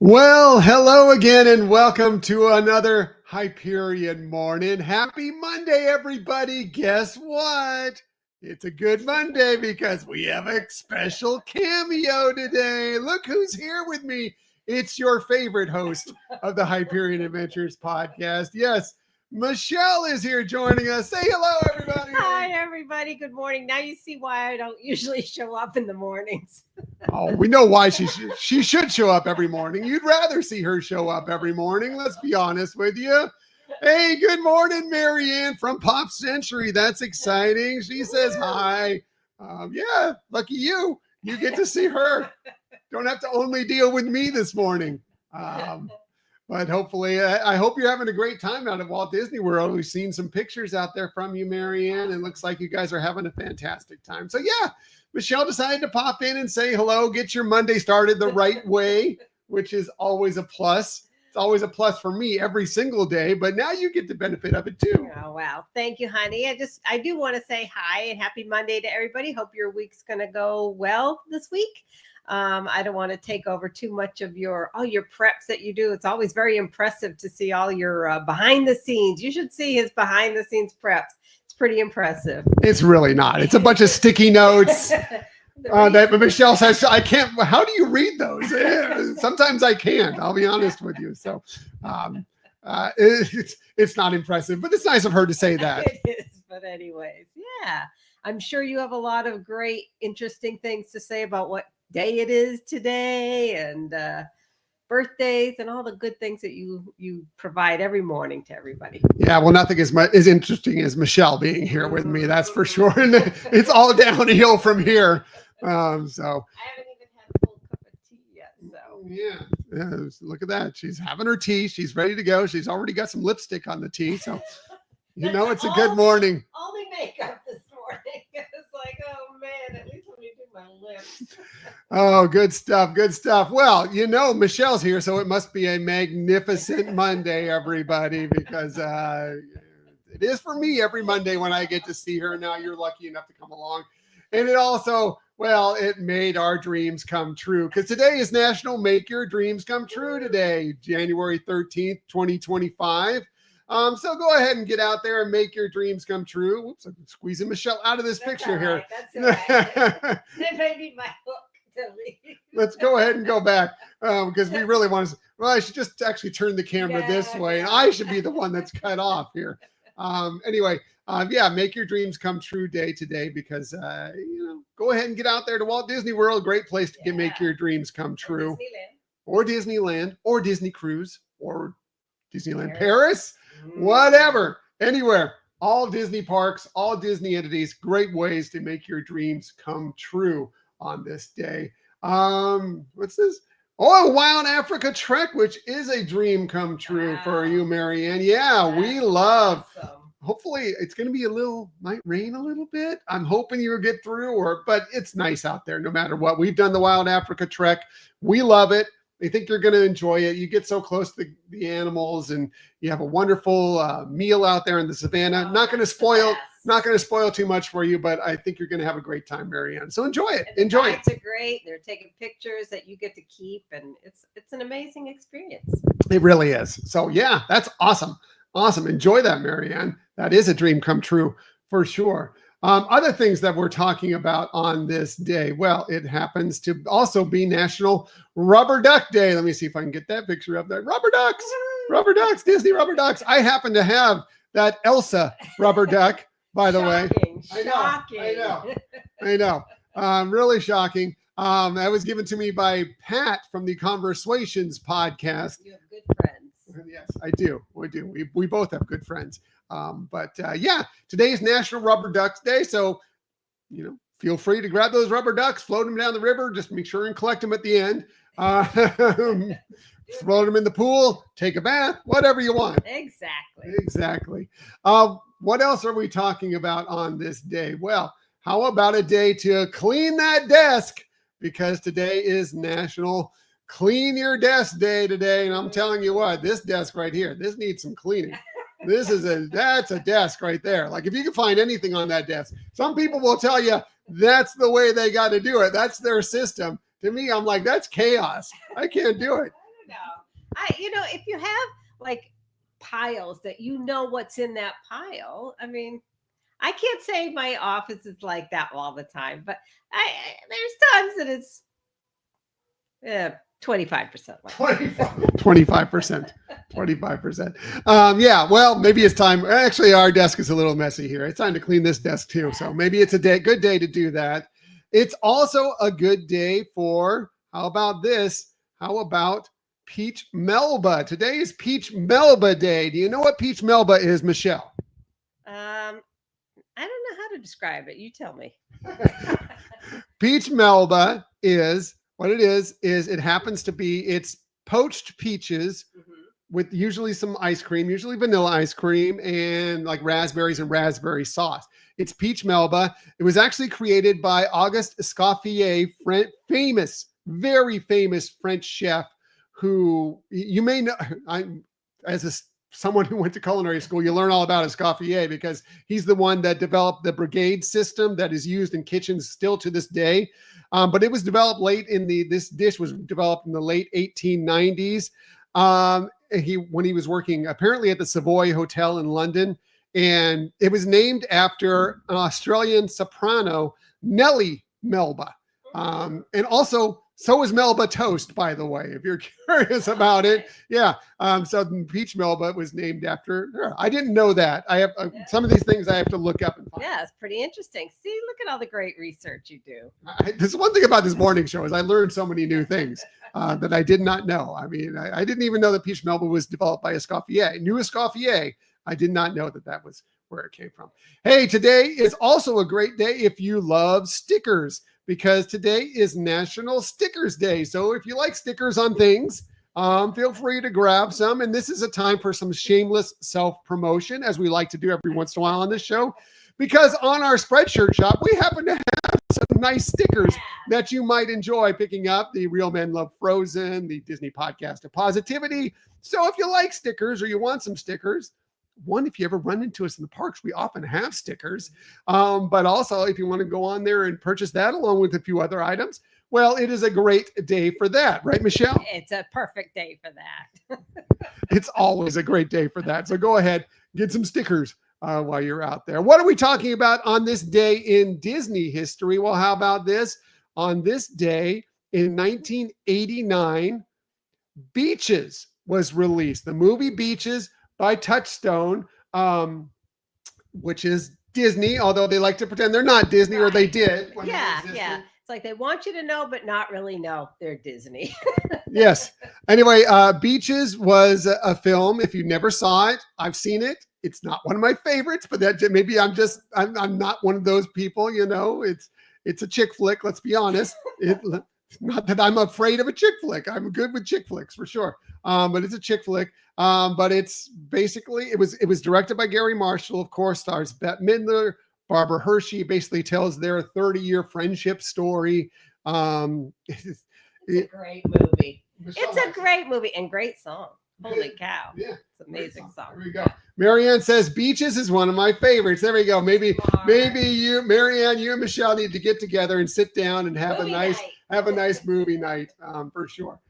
Well, hello again and welcome to another Hyperion morning. Happy Monday, everybody. Guess what? It's a good Monday because we have a special cameo today. Look who's here with me. It's your favorite host of the Hyperion Adventures podcast. Yes, Michelle is here joining us. Say hello, everybody. Hi, everybody. Good morning. Now you see why I don't usually show up in the mornings. Oh, we know why she should show up every morning. You'd rather see her show up every morning. Let's be honest with you. Hey, good morning, Marianne from Pop Century. That's exciting. She says hi. Yeah, lucky you. You get to see her. Don't have to only deal with me this morning. But hopefully, I hope you're having a great time out at Walt Disney World. We've seen some pictures out there from you, Marianne. It looks like you guys are having a fantastic time. So yeah, Michelle decided to pop in and say hello, get your Monday started the right way, which is always a plus. It's always a plus for me every single day, but now you get the benefit of it too. Oh, wow. Thank you, honey. I do want to say hi and happy Monday to everybody. Hope your week's going to go well this week. I don't want to take over too much of all your preps that you do. It's always very impressive to see all your behind the scenes. You should see his behind the scenes preps. It's pretty impressive. It's really not. It's a bunch of sticky notes that Michelle says, I can't. How do you read those? Sometimes I can't. I'll be honest with you. So it's not impressive, but it's nice of her to say that. It is. But anyways, yeah. I'm sure you have a lot of great, interesting things to say about what day it is today and birthdays and all the good things that you provide every morning to everybody. Yeah, well, nothing is as interesting as Michelle being here with me, that's for sure. And it's all downhill from here. So I haven't even had a full cup of tea yet. So yeah, look at that. She's having her tea. She's ready to go. She's already got some lipstick on the tea. So you know it's a good morning. Only makeup this morning. It's like, oh man, at least let me do my lips. Oh, good stuff. Good stuff. Well, you know, Michelle's here, so it must be a magnificent Monday, everybody, because it is for me every Monday when I get to see her. Now you're lucky enough to come along. And it also, well, it made our dreams come true because today is National Make Your Dreams Come True today, January 13th, 2025. So go ahead and get out there and make your dreams come true. Whoops, I'm squeezing Michelle out of this picture here. That's all right. That may be my hook to leave. Let's go ahead and go back because we really want to. Well, I should just actually turn the camera this way, and I should be the one that's cut off here. Anyway, yeah, make your dreams come true day today because go ahead and get out there to Walt Disney World. Great place to make your dreams come true. Or Disneyland, or Disney Cruise, or Disneyland Paris. Whatever, anywhere, all Disney parks, all Disney entities, great ways to make your dreams come true on this day. What's this? Oh, Wild Africa Trek, which is a dream come true for you, Marianne. Yeah, we love. Awesome. Hopefully it's going to be might rain a little bit. I'm hoping you'll get through, but it's nice out there no matter what. We've done the Wild Africa Trek. We love it. I think you're going to enjoy it. You get so close to the animals and you have a wonderful meal out there in the savannah. Not going to spoil too much for you, but I think you're going to have a great time, Marianne. So enjoy it. Enjoy it. It's great. They're taking pictures that you get to keep, and it's an amazing experience. It really is. So yeah, that's awesome. Awesome. Enjoy that, Marianne. That is a dream come true for sure. Other things that we're talking about on this day. Well, it happens to also be National Rubber Duck Day. Let me see if I can get that picture up there. Rubber ducks, Disney rubber ducks. I happen to have that Elsa rubber duck, by the way. I know. Really shocking. That was given to me by Pat from the Conversations podcast. You have good friends. Yes, I do. We do. We both have good friends. But yeah, today is National Rubber Ducks Day. So, feel free to grab those rubber ducks, float them down the river. Just make sure and collect them at the end. Float them in the pool, take a bath, whatever you want. Exactly. What else are we talking about on this day? Well, how about a day to clean that desk? Because today is National Clean Your Desk Day today. And I'm telling you what, this desk right here, this needs some cleaning. That's a desk right there. Like if you can find anything on that desk, some people will tell you that's the way they got to do it. That's their system. To me, I'm like, that's chaos. I can't do it. No, If you have like piles that what's in that pile, I mean, I can't say my office is like that all the time, but there's times that it's 25%. 25%. 25%. Yeah, well, maybe it's time. Actually, our desk is a little messy here. It's time to clean this desk too. So maybe it's a good day to do that. It's also a good day for, how about this? How about Peach Melba? Today is Peach Melba Day. Do you know what Peach Melba is, Michelle? I don't know how to describe it. You tell me. Peach Melba is, what it is it happens to be, it's poached peaches with usually some ice cream, usually vanilla ice cream, and like raspberries and raspberry sauce. It's Peach Melba. It was actually created by Auguste Escoffier, very famous French chef, who you may know. Someone who went to culinary school, you learn all about Escoffier because he's the one that developed the brigade system that is used in kitchens still to this day. But it was developed this dish was developed in the late 1890s. When he was working apparently at the Savoy Hotel in London, and it was named after an Australian soprano, Nellie Melba. And also, so is Melba toast, by the way, if you're curious about it. Yeah. So Peach Melba was named after her. I didn't know that. I have some of these things I have to look up and find. Yeah, it's pretty interesting. See, look at all the great research you do. This one thing about this morning show is I learned so many new things that I did not know. I mean, I didn't even know that Peach Melba was developed by Escoffier. I knew Escoffier. I did not know that was where it came from. Hey, today is also a great day if you love stickers, because today is National Stickers Day. So if you like stickers on things, feel free to grab some. And this is a time for some shameless self-promotion, as we like to do every once in a while on this show, because on our Spreadshirt shop, we happen to have some nice stickers that you might enjoy picking up. The Real Men Love Frozen, the Disney Podcast of Positivity. So if you like stickers or you want some stickers, if you ever run into us in the parks, we often have stickers. But also, if you want to go on there and purchase that along with a few other items, well, it is a great day for that. Right, Michelle? It's a perfect day for that. It's always a great day for that. So go ahead, get some stickers while you're out there. What are we talking about on this day in Disney history? Well, how about this? On this day in 1989, Beaches was released. The movie Beaches by Touchstone, which is Disney, although they like to pretend they're not Disney, or they did. Yeah. It's like they want you to know, but not really know they're Disney. Yes. Anyway, Beaches was a film. If you never saw it, I've seen it. It's not one of my favorites, but that maybe I'm not one of those people. It's a chick flick. Let's be honest. Not that I'm afraid of a chick flick. I'm good with chick flicks for sure. But it's a chick flick. But it's basically, it was directed by Gary Marshall, of course, stars Bette Midler, Barbara Hershey. Basically tells their 30-year friendship story. It's a great movie. It's a great movie and great song. Holy cow. Yeah. It's an amazing song. There we go. Marianne says Beaches is one of my favorites. There we go. Maybe you, Marianne, you and Michelle need to get together and sit down and have a nice movie night, for sure.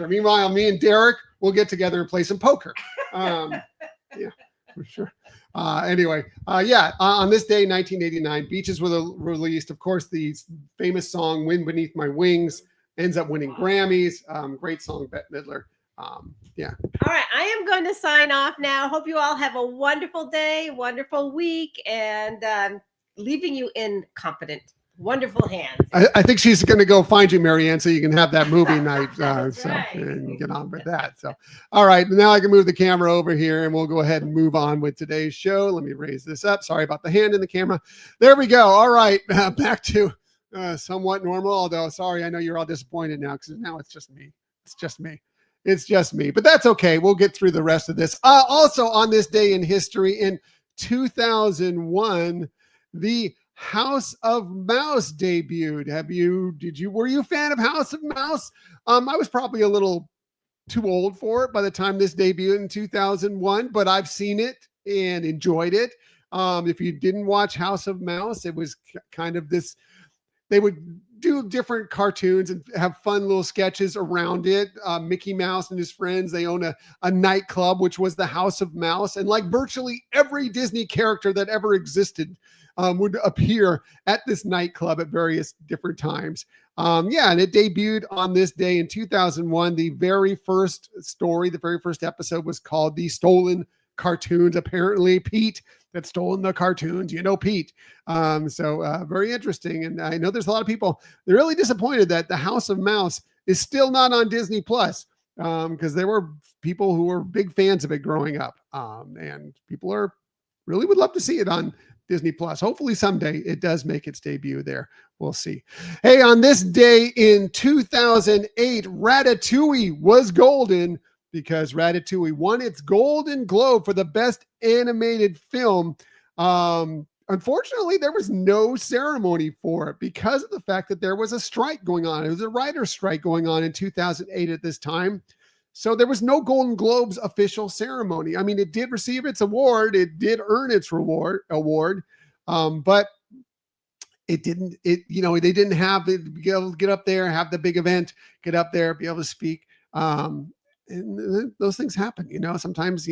Meanwhile, me and Derek will get together and play some poker. Yeah, for sure. Anyway, on this day, 1989, Beaches were released. Of course, the famous song "Wind Beneath My Wings" ends up winning Grammys. Great song, Bette Midler. All right, I am going to sign off now. Hope you all have a wonderful day, wonderful week, and leaving you in competent, wonderful hands. I think she's going to go find you, Marianne, so you can have that movie night. Right. And get on with that. So, all right, now I can move the camera over here, and we'll go ahead and move on with today's show. Let me raise this up. Sorry about the hand in the camera. There we go. All right, back to somewhat normal. Although, sorry, I know you're all disappointed now because now it's just me. It's just me, but that's okay. We'll get through the rest of this. Also on this day in history, in 2001, the House of Mouse debuted. Were you a fan of House of Mouse? I was probably a little too old for it by the time this debuted in 2001, but I've seen it and enjoyed it. If you didn't watch House of Mouse, it was kind of this, do different cartoons and have fun little sketches around it. Mickey Mouse and his friends, they own a nightclub, which was the House of Mouse. And like virtually every Disney character that ever existed would appear at this nightclub at various different times. And it debuted on this day in 2001. The very first story, the very first episode was called The Stolen Cartoons. Apparently, Pete had stolen the cartoons. Pete. Very interesting. And I know there's a lot of people, they're really disappointed that the House of Mouse is still not on Disney Plus, because there were people who were big fans of it growing up. And people really would love to see it on Disney Plus. Hopefully someday it does make its debut there. We'll see. Hey, on this day in 2008, Ratatouille was golden because Ratatouille won its Golden Globe for the best animated film. Unfortunately, there was no ceremony for it because of the fact that there was a strike going on. It was a writer's strike going on in 2008 at this time. So there was no Golden Globes official ceremony. I mean, it did receive its award. It did earn its award. But it didn't, they didn't have it, be able to get up there, have the big event, get up there, be able to speak. And those things happen, sometimes,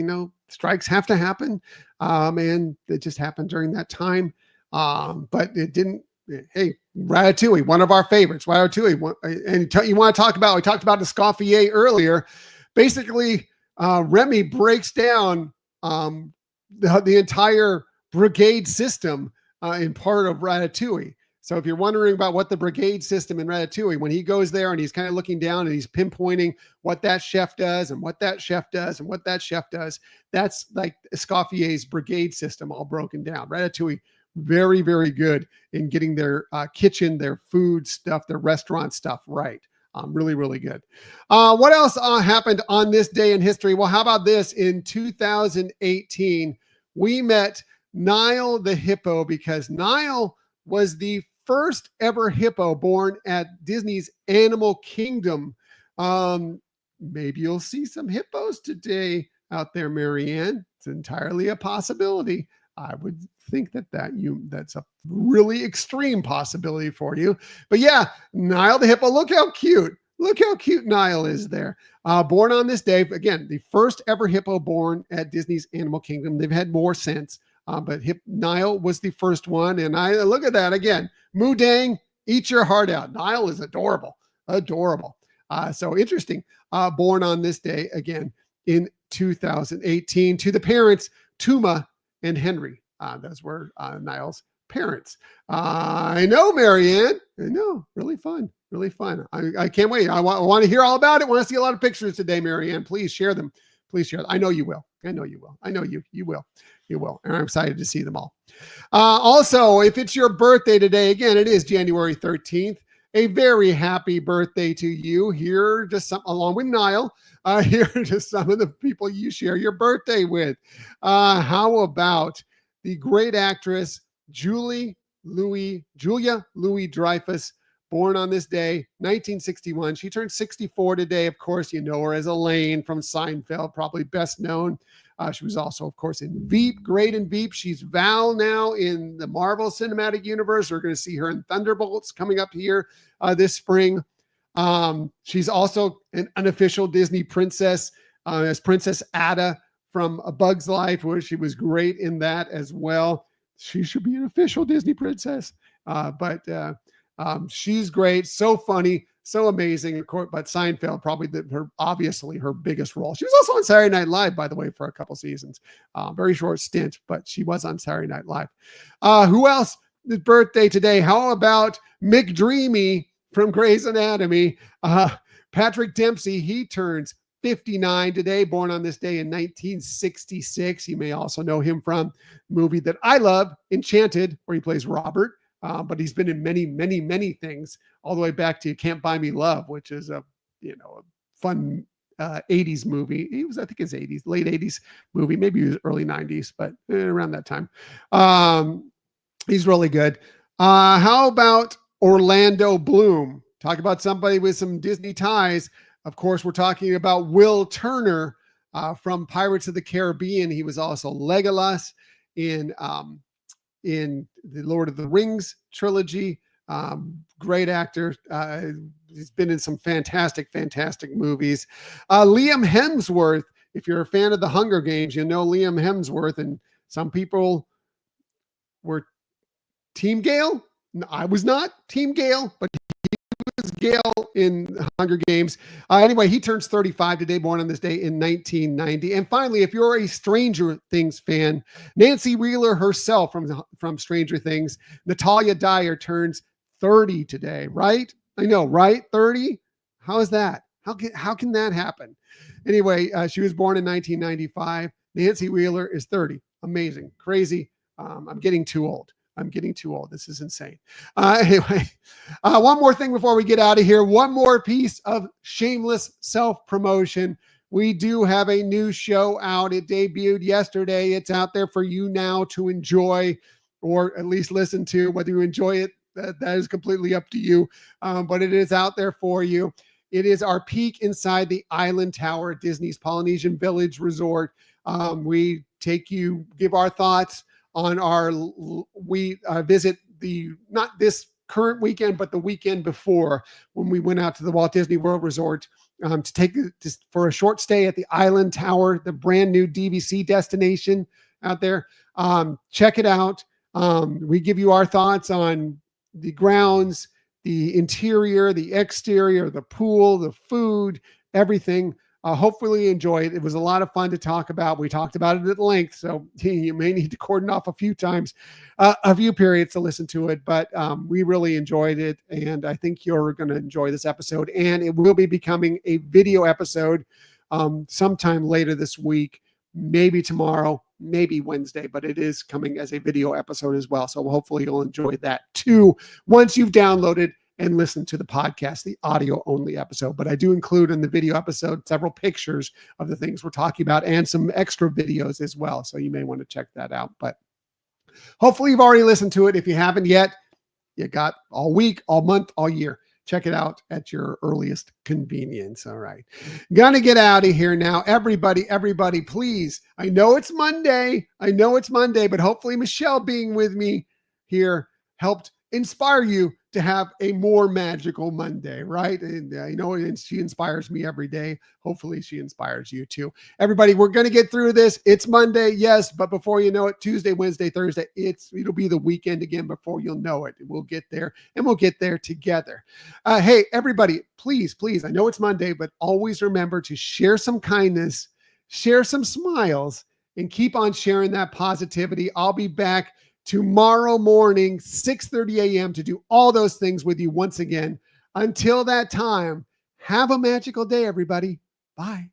strikes have to happen. And it just happened during that time. But it didn't. Hey, Ratatouille, one of our favorites. Ratatouille, and you want to talk about? We talked about Escoffier earlier. Basically, Remy breaks down the entire brigade system in part of Ratatouille. So if you're wondering about what the brigade system in Ratatouille, when he goes there and he's kind of looking down and he's pinpointing what that chef does and what that chef does and what that chef does, that's like Escoffier's brigade system all broken down. Ratatouille, very, very good in getting their kitchen, their food stuff, their restaurant stuff right. Really, really good. What else happened on this day in history? Well, how about this? In 2018, we met Niall the hippo because Niall was the first ever hippo born at Disney's Animal Kingdom. Maybe you'll see some hippos today out there, Marianne. It's entirely a possibility. I would think that's a really extreme possibility for you. But yeah, Niall the hippo, look how cute. Look how cute Niall is there. Born on this day, again, the first ever hippo born at Disney's Animal Kingdom. They've had more since, but Niall was the first one. And I look at that again. Moodang, eat your heart out. Niall is adorable, adorable. So interesting. Born on this day again in 2018 to the parents, Tuma and Henry. Those were Niall's parents. I know, Marianne. I know. Really fun. Really fun. I can't wait. I want to hear all about it. I want to see a lot of pictures today, Marianne. Please share them. Please share them. I know you will. I know you will. I know you will. You will. And I'm excited to see them all. Also, if it's your birthday today, again, it is January 13th. A very happy birthday to you. Here, just along with Niall, here are just some of the people you share your birthday with. How about the great actress Julia Louis-Dreyfus, born on this day, 1961. She turned 64 today. Of course, you know her as Elaine from Seinfeld, probably best known. She was also, of course, in Veep, great in Veep. She's Val now in the Marvel Cinematic Universe. We're going to see her in Thunderbolts coming up here this spring. She's also an unofficial Disney princess as Princess Ada from A Bug's Life, where she was great in that as well. She should be an official Disney princess, but she's great, so funny, so amazing. But Seinfeld, probably obviously her biggest role. She was also on Saturday Night Live, by the way, for a couple seasons. Very short stint, but she was on Saturday Night Live. Who else? His birthday today. How about McDreamy from Grey's Anatomy? Patrick Dempsey, he turns 59 today, born on this day in 1966. You may also know him from a movie that I love, Enchanted, where he plays Robert. But he's been in many, many, many things, all the way back to You Can't Buy Me Love, which is a fun 80s movie. It was, I think, his 80s, late 80s movie, maybe it was early 90s, but around that time. He's really good. How about Orlando Bloom? Talk about somebody with some Disney ties. Of course, we're talking about Will Turner from Pirates of the Caribbean. He was also Legolas in the Lord of the Rings trilogy. Great actor. He's been in some fantastic movies. Liam Hemsworth, if you're a fan of the Hunger Games, you know Liam Hemsworth, and some people were Team Gale. No, I was not Team Gale, but was Gale in Hunger Games. Anyway, he turns 35 today, born on this day in 1990. And finally, if you're a Stranger Things fan, Nancy Wheeler herself from Stranger Things, Natalia Dyer, turns 30 today, right? I know, right? 30? How is that? How can that happen? Anyway, she was born in 1995. Nancy Wheeler is 30. Amazing. Crazy. I'm getting too old. This is insane. Anyway, one more thing before we get out of here. One more piece of shameless self-promotion. We do have a new show out. It debuted yesterday. It's out there for you now to enjoy, or at least listen to. Whether you enjoy it, that is completely up to you. But it is out there for you. It is our peek inside the Island Tower at Disney's Polynesian Village Resort. We give our thoughts on we visit not this current weekend, but the weekend before, when we went out to the Walt Disney World Resort for a short stay at the Island Tower, the brand new DVC destination out there. Check it out. We give you our thoughts on the grounds, the interior, the exterior, the pool, the food, everything. Hopefully you enjoy it. It was a lot of fun to talk about. We talked about it at length, so you may need to cordon off a few periods to listen to it, but we really enjoyed it, and I think you're going to enjoy this episode, and it will be becoming a video episode sometime later this week, maybe tomorrow, maybe Wednesday, but it is coming as a video episode as well, so hopefully you'll enjoy that too once you've downloaded and listen to the podcast, the audio only episode. But I do include in the video episode several pictures of the things we're talking about and some extra videos as well. So you may want to check that out. But hopefully you've already listened to it. If you haven't yet, you got all week, all month, all year. Check it out at your earliest convenience. All right. Gonna get out of here now. Everybody, please. I know it's Monday, but hopefully Michelle being with me here helped inspire you to have a more magical Monday, right? And I know she inspires me every day. Hopefully she inspires you too. Everybody, we're going to get through this. It's Monday, yes, but before you know it, Tuesday, Wednesday, Thursday, it'll be the weekend again before you'll know it. We'll get there, and we'll get there together. Hey, everybody, please, I know it's Monday, but always remember to share some kindness, share some smiles, and keep on sharing that positivity. I'll be back tomorrow morning, 6:30 a.m. to do all those things with you once again. Until that time, have a magical day, everybody. Bye.